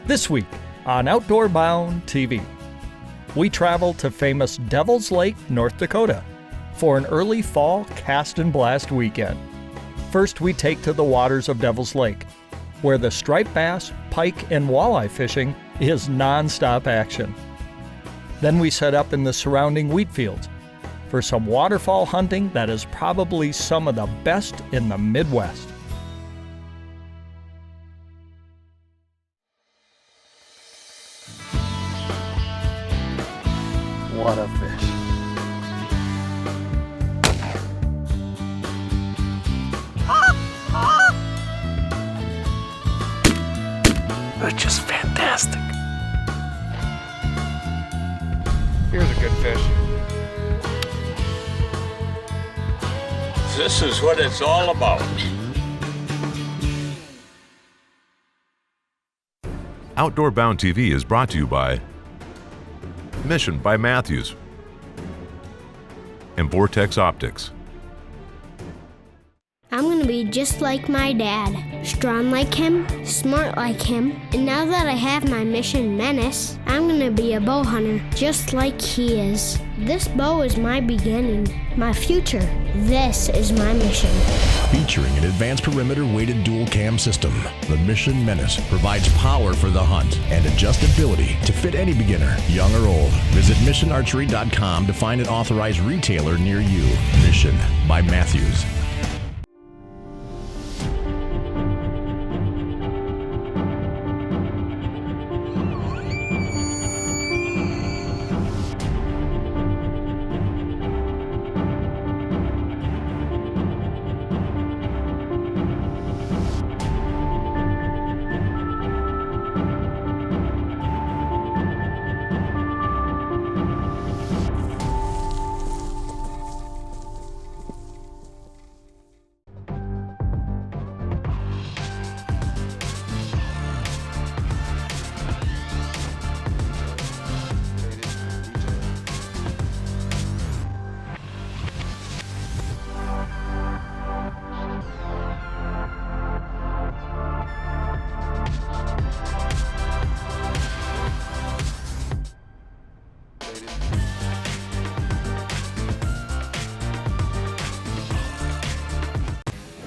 This week on Outdoor Bound TV, we travel to famous Devil's Lake, North Dakota for an early fall cast and blast weekend. First, we take to the waters of Devil's Lake, where the striped bass, pike, and walleye fishing is non-stop action. Then we set up in the surrounding wheat fields for some waterfowl hunting that is probably some of the best in the Midwest. What a fish. They're just fantastic. Here's a good fish. This is what it's all about. Outdoor Bound TV is brought to you by Mission by Matthews and Vortex Optics. I'm gonna be just like my dad, strong like him, smart like him, and now that I have my Mission Menace, I'm gonna be a bow hunter just like he is. This bow is my beginning, my future. This is my mission. Featuring an advanced perimeter weighted dual cam system, the Mission Menace provides power for the hunt and adjustability to fit any beginner, young or old. Visit missionarchery.com to find an authorized retailer near you. Mission by Matthews.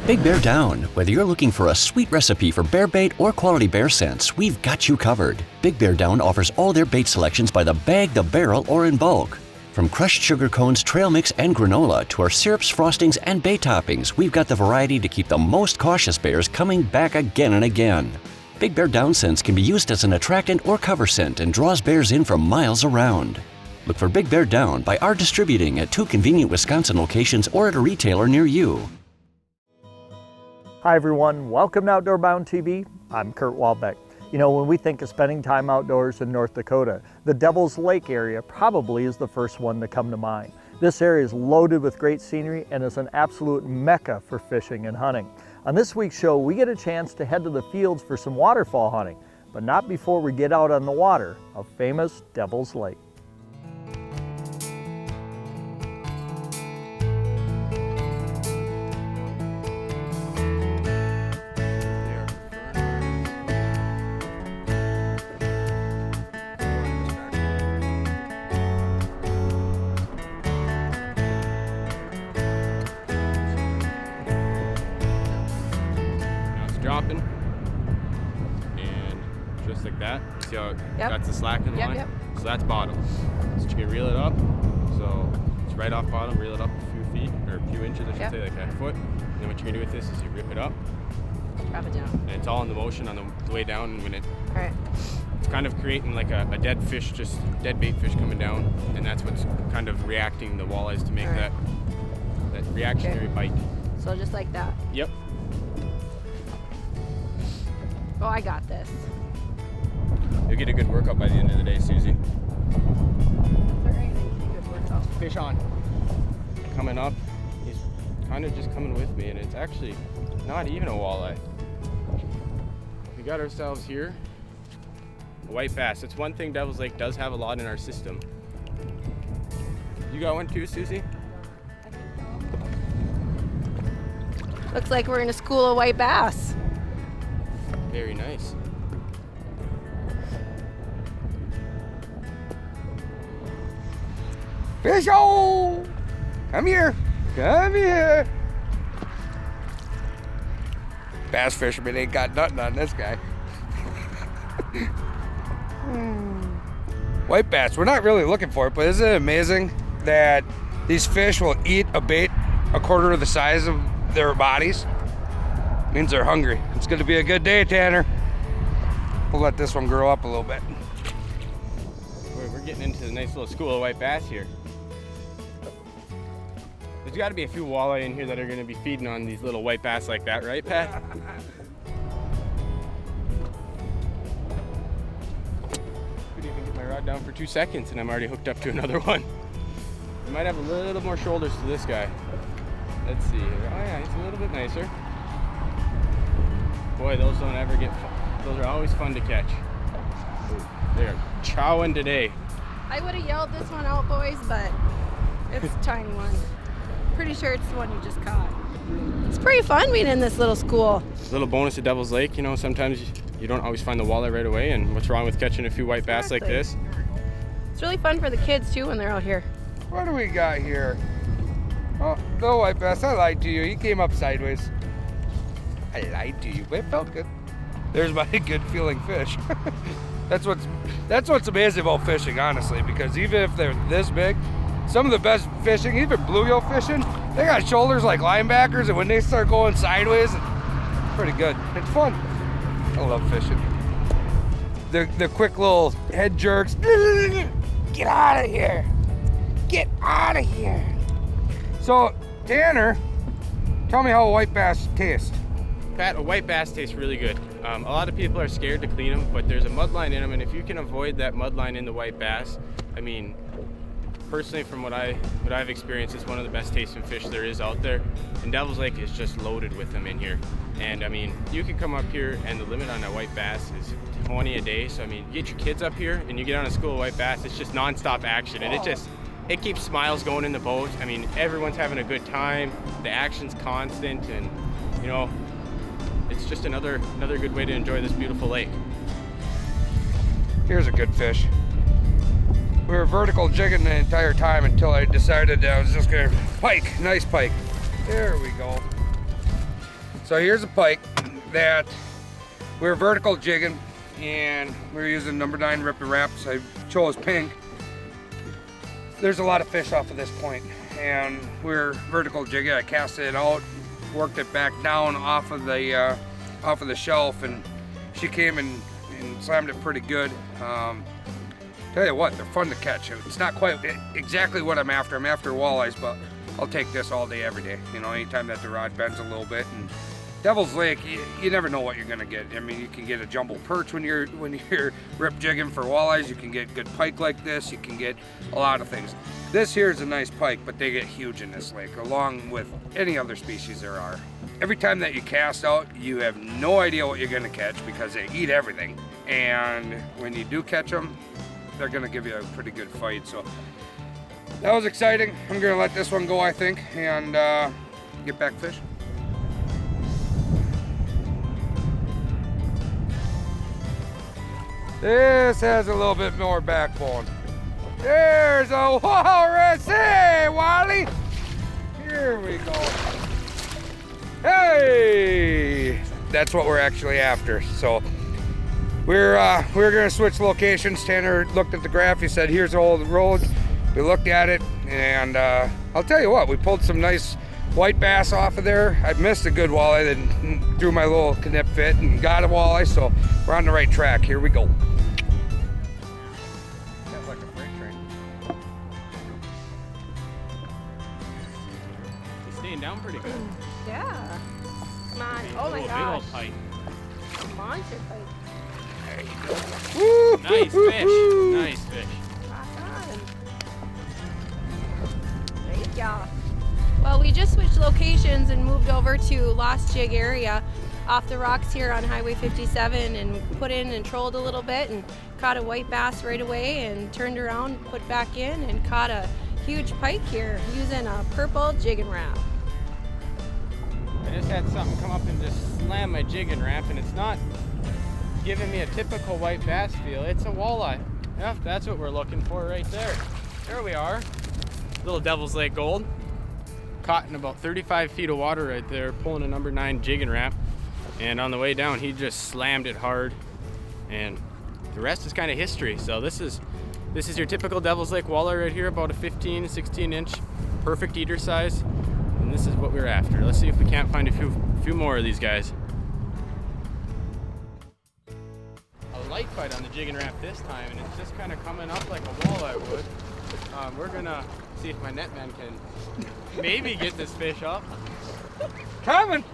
Big Bear Down. Whether you're looking for a sweet recipe for bear bait or quality bear scents, we've got you covered. Big Bear Down offers all their bait selections by the bag, the barrel, or in bulk. From crushed sugar cones, trail mix, and granola to our syrups, frostings, and bait toppings, we've got the variety to keep the most cautious bears coming back again and again. Big Bear Down scents can be used as an attractant or cover scent and draws bears in from miles around. Look for Big Bear Down by our distributing at 2 convenient Wisconsin locations or at a retailer near you. Hi everyone, welcome to Outdoor Bound TV. I'm Kurt Walbeck. You know, when we think of spending time outdoors in North Dakota, the Devil's Lake area probably is the first one to come to mind. This area is loaded with great scenery and is an absolute mecca for fishing and hunting. On this week's show, we get a chance to head to the fields for some waterfowl hunting, but not before we get out on the water of famous Devil's Lake. Dropping, and just like that. You see how that's the slack in the line? Yep. So that's bottom. So you can reel it up. So it's right off bottom, reel it up a few feet, or a few inches, I should say, like a foot. And then what you're gonna do with this is you rip it up. Drop it down. And it's all in the motion on the way down, and when it's kind of creating like a dead fish, just dead bait fish coming down, and that's what's kind of reacting the walleyes to make that reactionary bite. So just like that. Yep. Oh, I got this. You'll get a good workout by the end of the day, Susie. Good workout. Fish on. Coming up. He's kind of just coming with me, and it's actually not even a walleye. We got ourselves here a white bass. It's one thing Devil's Lake does have a lot in our system. You got one too, Susie? Looks like we're in a school of white bass. Very nice. Fish-o! Come here. Come here. Bass fisherman ain't got nothing on this guy. White bass, we're not really looking for it, but isn't it amazing that these fish will eat a bait a quarter of the size of their bodies? Means they're hungry. It's gonna be a good day, Tanner. We'll let this one grow up a little bit. We're getting into the nice little school of white bass here. There's got to be a few walleye in here that are going to be feeding on these little white bass like that, right, Pat? Couldn't even get my rod down for 2 seconds and I'm already hooked up to another one. I might have a little more shoulders to this guy. Let's see here. Oh yeah, he's a little bit nicer. Boy, those don't ever get those are always fun to catch. Ooh, they're chowing today. I would have yelled this one out, boys, but it's a tiny one. Pretty sure it's the one you just caught. It's pretty fun being in this little school. A little bonus at Devil's Lake, you know, sometimes you don't always find the walleye right away, and what's wrong with catching a few white bass like this? It's really fun for the kids too when they're out here. What do we got here? Oh, the white bass. I lied to you. He came up sideways. I lied to you, but it felt good. There's my good feeling fish. That's what's amazing about fishing, honestly, because even if they're this big, some of the best fishing, even bluegill fishing, they got shoulders like linebackers, and when they start going sideways, it's pretty good. It's fun. I love fishing. The quick little head jerks. Get out of here. Get out of here. So, Tanner, tell me how a white bass tastes. Pat, a white bass tastes really good. A lot of people are scared to clean them, but there's a mud line in them, and if you can avoid that mud line in the white bass, I mean, personally, from what I've experienced, it's one of the best tasting fish there is out there. And Devil's Lake is just loaded with them in here. And I mean, you can come up here, and the limit on a white bass is 20 a day. So I mean, you get your kids up here, and you get on a school of white bass. It's just nonstop action, and it keeps smiles going in the boat. I mean, everyone's having a good time. The action's constant, and you know, it's just another good way to enjoy this beautiful lake. Here's a good fish. We were vertical jigging the entire time until I decided I was just gonna pike, nice pike. There we go. So here's a pike that we were vertical jigging, and we were using number 9 Rip and Wraps. I chose pink. There's a lot of fish off of this point, and we were vertical jigging. I cast it out, worked it back down off of the shelf, and she came and slammed it pretty good. Tell you what, they're fun to catch. It's not quite exactly what I'm after. I'm after walleyes, but I'll take this all day, every day. You know, anytime that the rod bends a little bit. And Devil's Lake, you never know what you're gonna get. I mean, you can get a jumbo perch when you're rip jigging for walleyes. You can get good pike like this. You can get a lot of things. This here is a nice pike, but they get huge in this lake, along with any other species there are. Every time that you cast out, you have no idea what you're gonna catch because they eat everything. And when you do catch them, they're gonna give you a pretty good fight. So that was exciting. I'm gonna let this one go, I think, and get back fishing. This has a little bit more backbone. There's a walrus. Hey, Wally. Here we go. Hey, that's what we're actually after. So we're gonna switch locations. Tanner looked at the graph. He said, "Here's all the road." We looked at it, and I'll tell you what, we pulled some nice white bass off of there. I missed a good walleye, then threw my little knip fit and got a walleye. So we're on the right track. Here we go. That's like a freight train. He's staying down pretty good. Yeah. Come on. Oh my gosh. Big old pike. Monster pike. There you go. Woo! Nice fish. Nice fish. There you go. Well, we just switched locations and moved over to Lost Jig area off the rocks here on Highway 57 and put in and trolled a little bit and caught a white bass right away and turned around, put back in, and caught a huge pike here using a purple jig and wrap. I just had something come up and just slam my jig and wrap, and it's not giving me a typical white bass feel. It's a walleye. Yeah, that's what we're looking for right there. There we are. Little Devil's Lake Gold. Caught in about 35 feet of water right there, pulling a number 9 jigging Rap. And on the way down, he just slammed it hard. And the rest is kind of history. So this is your typical Devil's Lake walleye right here, about a 15, 16 inch, perfect eater size. And this is what we're after. Let's see if we can't find a few more of these guys. A light bite on the jigging Rap this time, and it's just kind of coming up like a walleye would. We're gonna see if my netman can maybe get this fish up. Coming!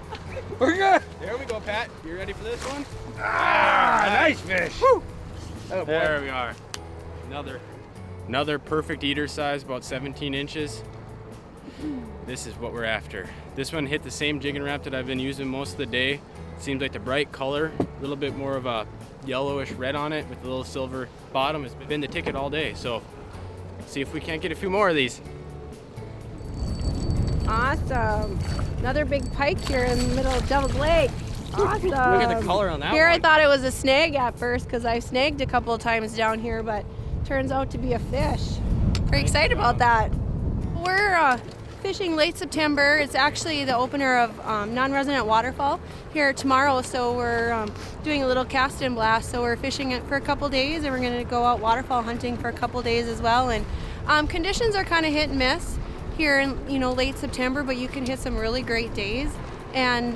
We're good! There we go, Pat. You ready for this one? Nice fish! Woo. Oh, There we are. Another perfect eater size, about 17 inches. This is what we're after. This one hit the same jigging Rap that I've been using most of the day. Seems like the bright color, a little bit more of a yellowish red on it with a little silver bottom. Has been the ticket all day, so see if we can't get a few more of these. Awesome. Another big pike here in the middle of Devil's Lake. Awesome. Look at the color on that Here one. I thought it was a snag at first because I've snagged a couple of times down here, but turns out to be a fish. Very excited about that. We're fishing late September. It's actually the opener of non-resident Waterfowl here tomorrow, so we're doing a little cast and blast. So we're fishing it for a couple days, and we're going to go out waterfowl hunting for a couple days as well. And conditions are kind of hit and miss here in late September, but you can hit some really great days. And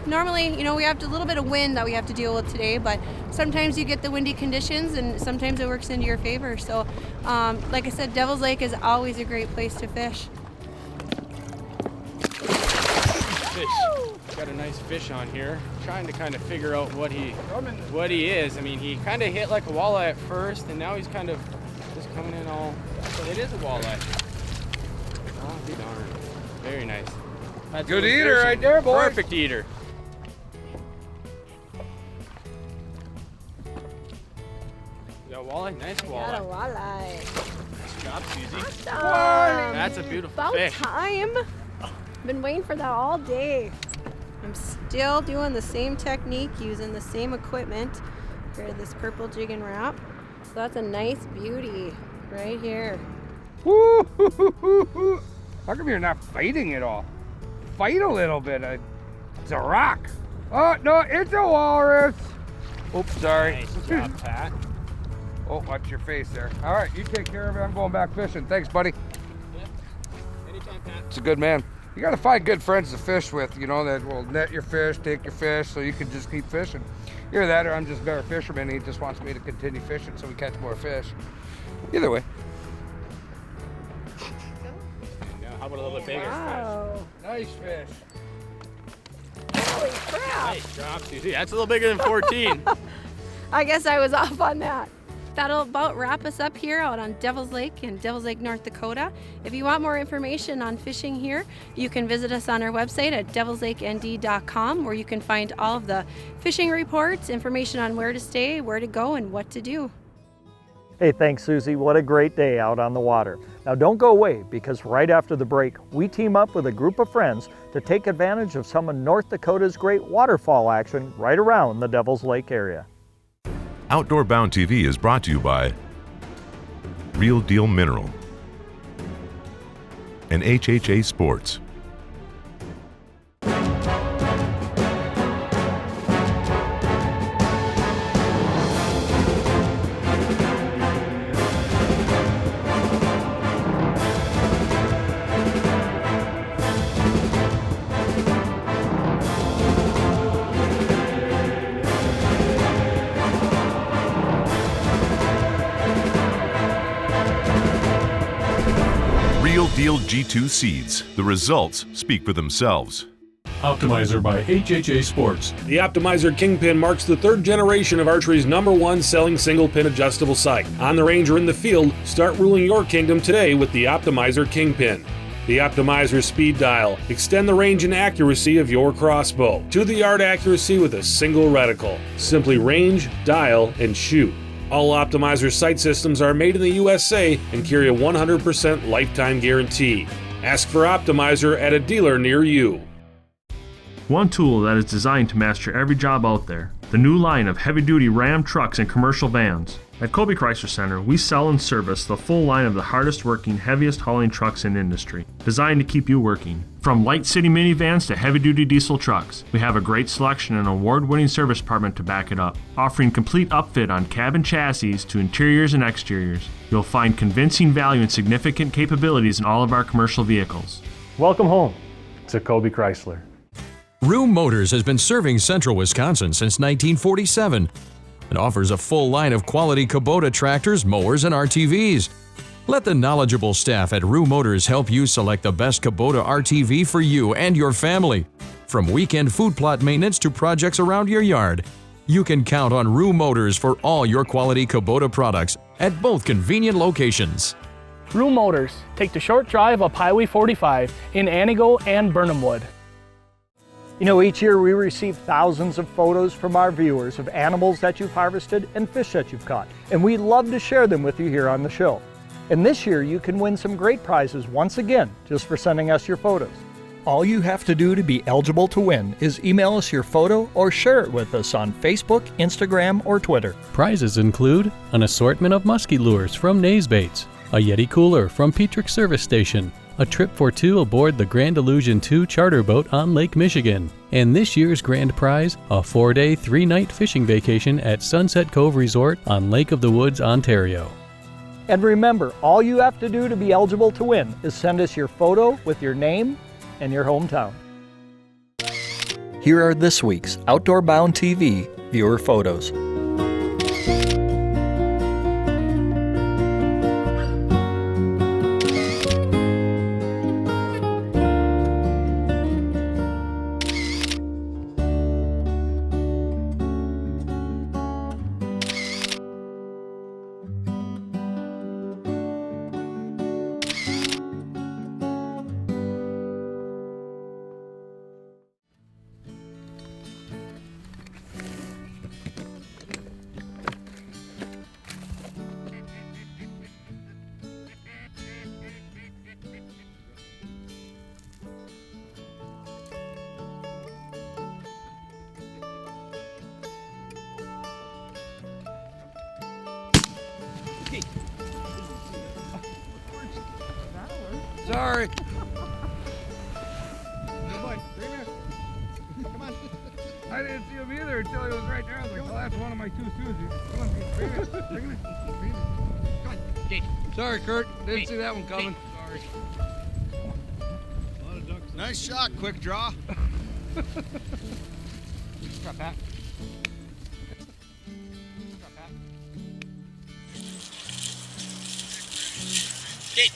normally, we have a little bit of wind that we have to deal with today, but sometimes you get the windy conditions and sometimes it works into your favor. So like I said, Devil's Lake is always a great place to fish. Got a nice fish on here. Trying to kind of figure out what he is. I mean, he kind of hit like a walleye at first, and now he's kind of just coming in all. So it is a walleye. Oh, be darned. Very nice. That's Good eater right there, boy. Perfect eater. You got a walleye? Nice walleye. Got a walleye. Nice job, Susie. Awesome. That's a beautiful About fish. time. Been waiting for that all day. I'm still doing the same technique, using the same equipment for this purple jig and wrap. So that's a nice beauty right here. Woo! How come you're not fighting at all? Fight a little bit. It's a rock. Oh, no, it's a walrus. Oops, sorry. Nice job, Pat. Oh, watch your face there. All right, you take care of it. I'm going back fishing. Thanks, buddy. Yep. Anytime, Pat. It's a good man. You got to find good friends to fish with, that will net your fish, take your fish, so you can just keep fishing. Either that or I'm just a better fisherman. He just wants me to continue fishing so we catch more fish. Either way. Yeah, how about a little bit bigger? Wow. Nice fish. Holy crap. Nice job, Susie. That's a little bigger than 14. I guess I was off on that. That'll about wrap us up here out on Devil's Lake in Devil's Lake, North Dakota. If you want more information on fishing here, you can visit us on our website at devilslakend.com, where you can find all of the fishing reports, information on where to stay, where to go, and what to do. Hey, thanks, Susie. What a great day out on the water. Now, don't go away, because right after the break, we team up with a group of friends to take advantage of some of North Dakota's great waterfowl action right around the Devil's Lake area. Outdoor Bound TV is brought to you by Real Deal Mineral and HHA Sports. Real Deal G2 seeds. The results speak for themselves. Optimizer by HHA Sports. The Optimizer Kingpin marks the third generation of archery's #1 selling single pin adjustable sight. On the range or in the field, start ruling your kingdom today with the Optimizer Kingpin. The Optimizer speed dial. Extend the range and accuracy of your crossbow to the yard accuracy with a single reticle. Simply range, dial, and shoot. All Optimizer sight systems are made in the USA and carry a 100% lifetime guarantee. Ask for Optimizer at a dealer near you. one tool that is designed to master every job out there. The new line of heavy-duty Ram trucks and commercial vans. At Colby Chrysler Center, we sell and service the full line of the hardest-working, heaviest-hauling trucks in industry, designed to keep you working. From light city minivans to heavy-duty diesel trucks, we have a great selection and award-winning service department to back it up, offering complete upfit on cabin chassis to interiors and exteriors. You'll find convincing value and significant capabilities in all of our commercial vehicles. Welcome home to Colby Chrysler. Room Motors has been serving central Wisconsin since 1947 and offers a full line of quality Kubota tractors, mowers, and RTVs. Let the knowledgeable staff at Room Motors help you select the best Kubota RTV for you and your family. From weekend food plot maintenance to projects around your yard, you can count on Room Motors for all your quality Kubota products at both convenient locations. Room Motors. Take the short drive up Highway 45 in Antigo and Burnhamwood. You know, each year we receive thousands of photos from our viewers of animals that you've harvested and fish that you've caught, and we love to share them with you here on the show. And this year you can win some great prizes once again just for sending us your photos. All you have to do to be eligible to win is email us your photo or share it with us on Facebook, Instagram, or Twitter. Prizes include an assortment of musky lures from Nays Baits, a Yeti cooler from Petrick Service Station, a trip for two aboard the Grand Illusion 2 charter boat on Lake Michigan, and this year's grand prize, a 4-day, 3-night fishing vacation at Sunset Cove Resort on Lake of the Woods, Ontario. And remember, all you have to do to be eligible to win is send us your photo with your name and your hometown. Here are this week's Outdoor Bound TV viewer photos. Sorry. I didn't see him either until he was right there. I was like, well, that's one of my two Susies. Come on, bring it. Come on, Gage. Sorry, Kurt. Didn't see that one coming. Sorry. A lot of ducks. Nice shot, quick draw. Drop back. Gage.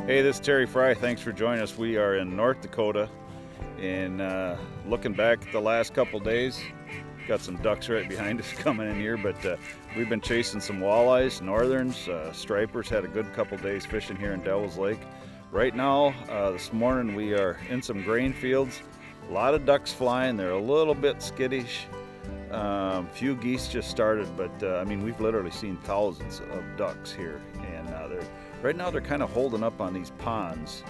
Hey, this is Terry Fry. Thanks for joining us. We are in North Dakota, and looking back at the last couple days, got some ducks right behind us coming in here, but we've been chasing some walleyes, northerns, stripers. Had a good couple days fishing here in Devil's Lake. Right now, this morning, we are in some grain fields. A lot of ducks flying. They're a little bit skittish. Few geese just started, but I mean, we've literally seen thousands of ducks here, and right now they're kind of holding up on these ponds.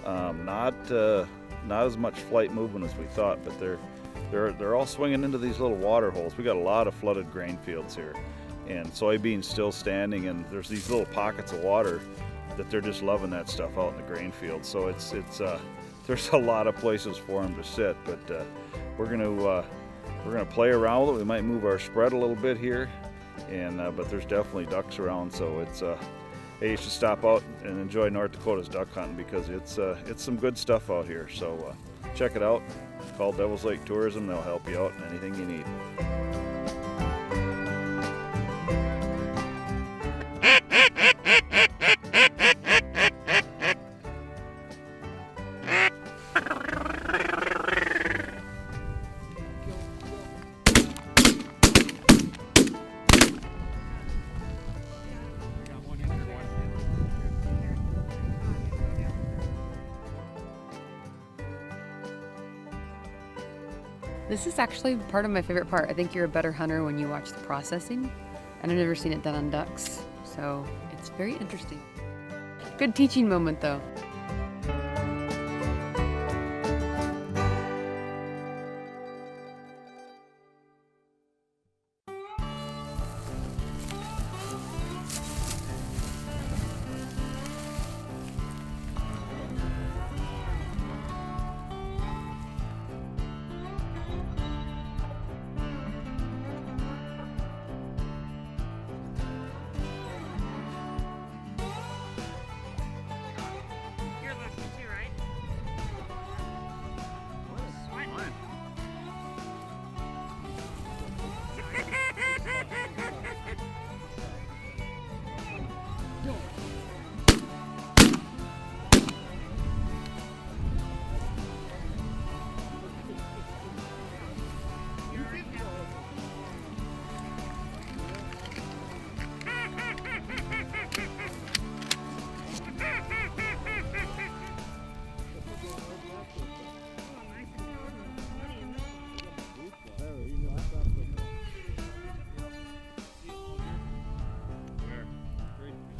Not as much flight movement as we thought, but they're they're all swinging into these little water holes. We got a lot of flooded grain fields here, and soybeans still standing, and there's these little pockets of water that they're just loving that stuff out in the grain field. So it's there's a lot of places for them to sit, but we're gonna play around with it. We might move our spread a little bit here, and but there's definitely ducks around. So it's hey, you should stop out and enjoy North Dakota's duck hunting, because it's some good stuff out here. So check it out. It's called Devil's Lake Tourism. They'll help you out in anything you need. This is actually part of my favorite part. I think you're a better hunter when you watch the processing, and I've never seen it done on ducks, so it's very interesting. Good teaching moment though.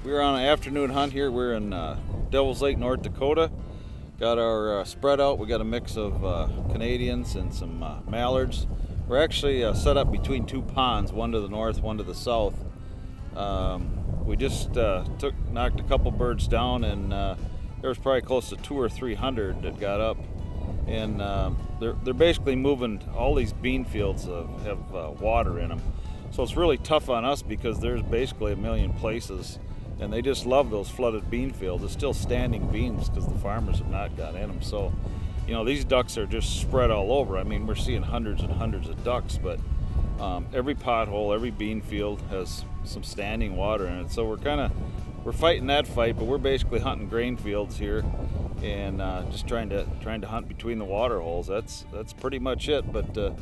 We're on an afternoon hunt here. We're in Devil's Lake, North Dakota. Got our spread out. We got a mix of Canadians and some mallards. We're actually set up between two ponds, one to the north, one to the south. We just knocked a couple birds down, and there was probably close to 200 or 300 that got up. And they're basically moving. All these bean fields have water in them, so it's really tough on us because there's basically a million places. And they just love those flooded bean fields. It's still standing beans because the farmers have not got in them. So, you know, these ducks are just spread all over. I mean, we're seeing hundreds and hundreds of ducks, but every pothole, every bean field has some standing water in it. So we're fighting that fight, but we're basically hunting grain fields here and just trying to hunt between the water holes. That's pretty much it. But the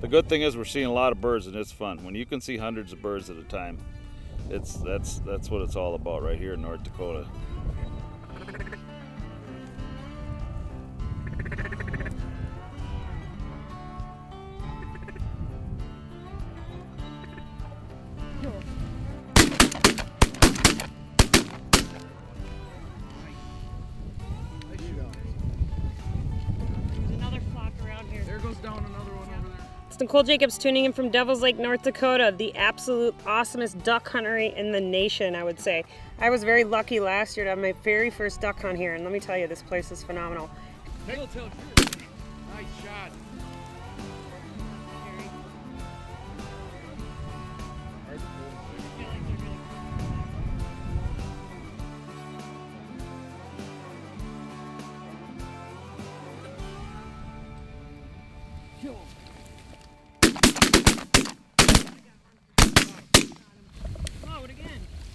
good thing is we're seeing a lot of birds, and it's fun. When you can see hundreds of birds at a time, that's what it's all about right here in North Dakota. Nicole Jacobs tuning in from Devil's Lake, North Dakota, the absolute awesomest duck huntery in the nation, I would say. I was very lucky last year to have my very first duck hunt here, and let me tell you, this place is phenomenal. Nice shot.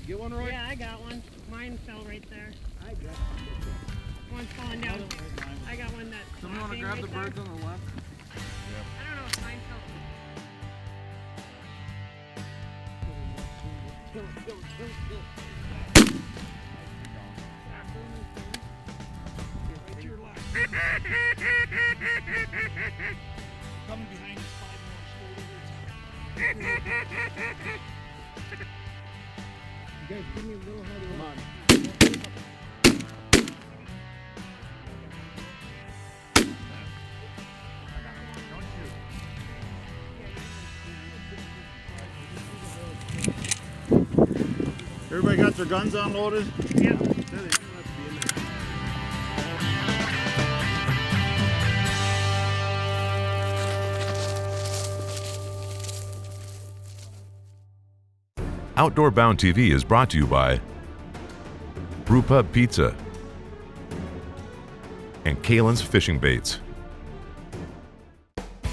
Get one, Roy? Yeah, I got one. Mine fell right there. I got one. One's falling down. I got one that. Somebody want to grab the birds on the left? Yeah. I don't know if mine fell. Right to your left. Coming behind us, 5 more. You guys give me a little harder. Come on. Don't shoot. Everybody got their guns unloaded? Yeah. Outdoor Bound TV is brought to you by Brewpub Pizza and Kalen's Fishing Baits.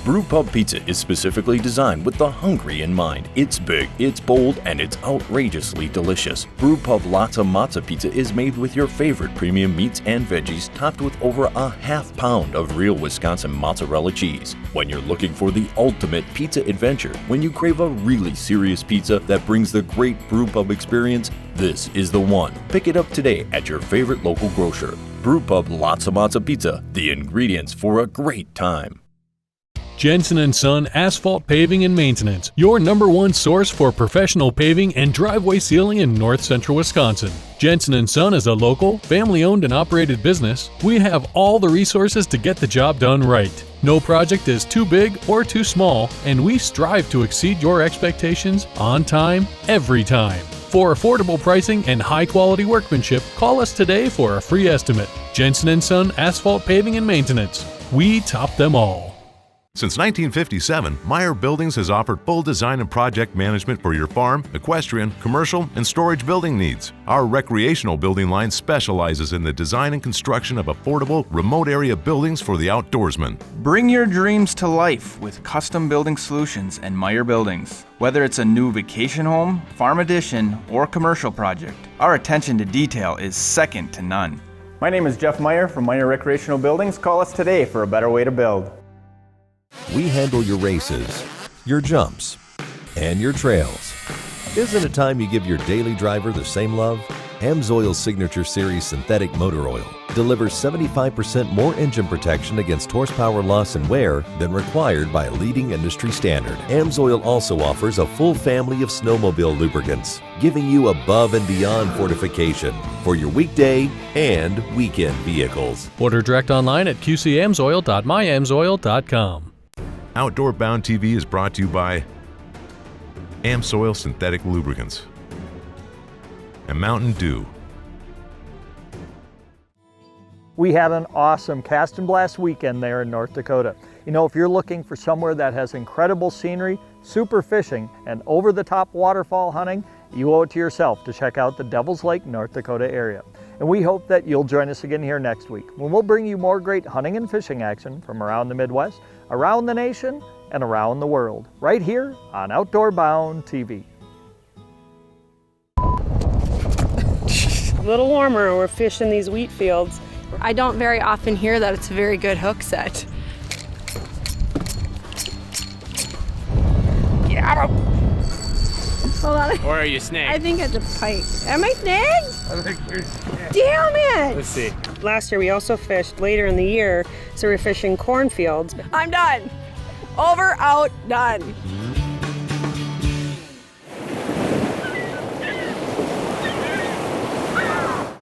Brewpub Pizza is specifically designed with the hungry in mind. It's big, it's bold, and it's outrageously delicious. Brewpub Lots of Matza Pizza is made with your favorite premium meats and veggies, topped with over a half pound of real Wisconsin mozzarella cheese. When you're looking for the ultimate pizza adventure, when you crave a really serious pizza that brings the great Brewpub experience, this is the one. Pick it up today at your favorite local grocer. Brewpub Lots of Matza Pizza, the ingredients for a great time. Jensen & Son Asphalt Paving and Maintenance, your #1 source for professional paving and driveway sealing in north central Wisconsin. Jensen & Son is a local, family-owned and operated business. We have all the resources to get the job done right. No project is too big or too small, and we strive to exceed your expectations on time, every time. For affordable pricing and high-quality workmanship, call us today for a free estimate. Jensen & Son Asphalt Paving and Maintenance. We top them all. Since 1957, Meyer Buildings has offered full design and project management for your farm, equestrian, commercial, and storage building needs. Our recreational building line specializes in the design and construction of affordable, remote area buildings for the outdoorsman. Bring your dreams to life with custom building solutions and Meyer Buildings. Whether it's a new vacation home, farm addition, or commercial project, our attention to detail is second to none. My name is Jeff Meyer from Meyer Recreational Buildings. Call us today for a better way to build. We handle your races, your jumps, and your trails. Isn't it time you give your daily driver the same love? AMSOIL's Signature Series Synthetic Motor Oil delivers 75% more engine protection against horsepower loss and wear than required by a leading industry standard. AMSOIL also offers a full family of snowmobile lubricants, giving you above and beyond fortification for your weekday and weekend vehicles. Order direct online at qcamsoil.myamsoil.com. Outdoor Bound TV is brought to you by AMSOIL Synthetic Lubricants and Mountain Dew. We had an awesome Cast and Blast weekend there in North Dakota. You know, if you're looking for somewhere that has incredible scenery, super fishing, and over-the-top waterfowl hunting, you owe it to yourself to check out the Devil's Lake, North Dakota area. And we hope that you'll join us again here next week when we'll bring you more great hunting and fishing action from around the Midwest, around the nation, and around the world, right here on Outdoor Bound TV. A little warmer, we're fishing these wheat fields. I don't very often hear that it's a very good hook set. Get him! Hold on. Or are you snagged? I think it's a pike. Am I snagged? I think you're snagged. Damn it! Let's see. Last year we also fished later in the year, so we're fishing cornfields. I'm done. Over, out, done.